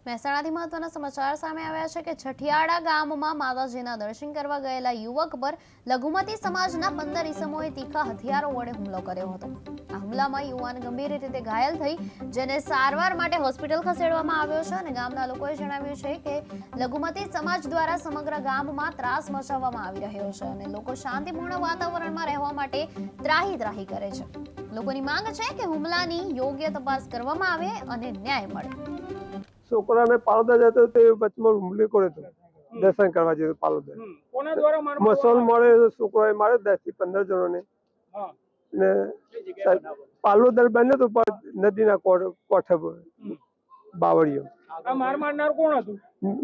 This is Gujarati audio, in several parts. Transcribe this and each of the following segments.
મહેસાણાથી મહત્વના સમાચાર સામે આવ્યા છે કે છઠિયાડા ગામમાં માતાજીના દર્શન કરવા ગયેલા યુવક પર લઘુમતી સમાજના 15 ઈસમોએ તીખા હથિયારો વડે હુમલો કર્યો હતો। આ હુમલામાં યુવાન ગંભીર રીતે ઘાયલ થઈ જેને સારવાર માટે હોસ્પિટલ ખસેડવામાં આવ્યો છે અને ગામના લોકોએ જણાવ્યું છે કે લઘુમતી સમાજ દ્વારા સમગ્ર ગામમાં ત્રાસ મચાવવામાં આવી રહ્યો છે અને લોકો શાંતિપૂર્ણ વાતાવરણમાં રહેવા માટે ત્રાહી કરે છે। લોકોની માંગ છે કે હુમલાની યોગ્ય તપાસ કરવામાં આવે અને ન્યાય મળે। છોકરાને પાલોદા જતો તે વચમાં હુમલો કર્યો હતો। દર્શન કરવા જતો પાલોદા કોના દ્વારા મારવામાં મુસલમાને છોકરાએ માર્યો 10 થી 15 જણોને ને પાલોદા બન્યો તો નદીના કોઠે બાવળીઓ। આ મારનાર કોણ હતું?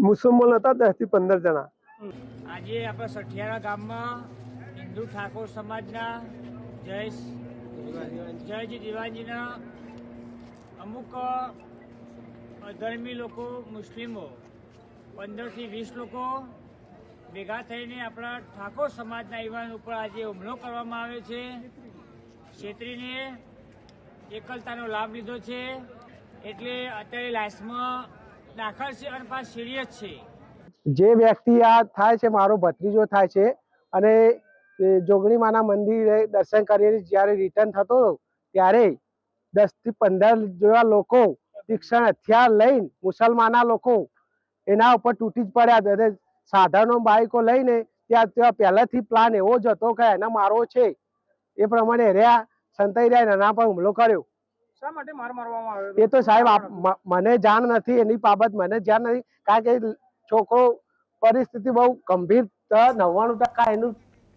મુસલમાન હતા 10 થી 15 જણા। આજે આપણા સઠિયારા ગામમાં હિન્દુ ઠાકોર સમાજના જયજી દિવાનજીના અમુક અધર્મી લોકો મુસ્લિમો 15 થી 20 લોકો ભેગા થઈને આપણા ઠાકોર સમાજના યુવાન ઉપર આજે હુમલો કરવામાં આવ્યો છે। છેતરીને એકલતાનો લાભ લીધો છે એટલે અત્યારે લાશમાં દાખલ છે અને પાછું સિરિયસ છે। જે વ્યક્તિ આ થાય છે મારો ભત્રીજો થાય છે અને જોગણી માના મંદિરે દર્શન કરીને જ્યારે રિટર્ન થતો ત્યારે 10 થી 15 જેવા લોકો તીક્ષ્ણ હથિયાર લઈને મુસલમાના લોકો એના ઉપર તૂટી જ પડ્યા। સાધનો બાઈકો લઈને ત્યાં પહેલાથી પ્લાન એવો જ હતો કે એને મારવો છે એ પ્રમાણે રહ્યા સંતાઈ રહ્યા એના પર હુમલો કર્યો। શા માટે મારવામાં આવ્યો? એ તો સાહેબ મને જાણ નથી, એની બાબત મને જાણ નથી, કારણ કે છોકરો પરિસ્થિતિ બહુ ગંભીર 99% એનું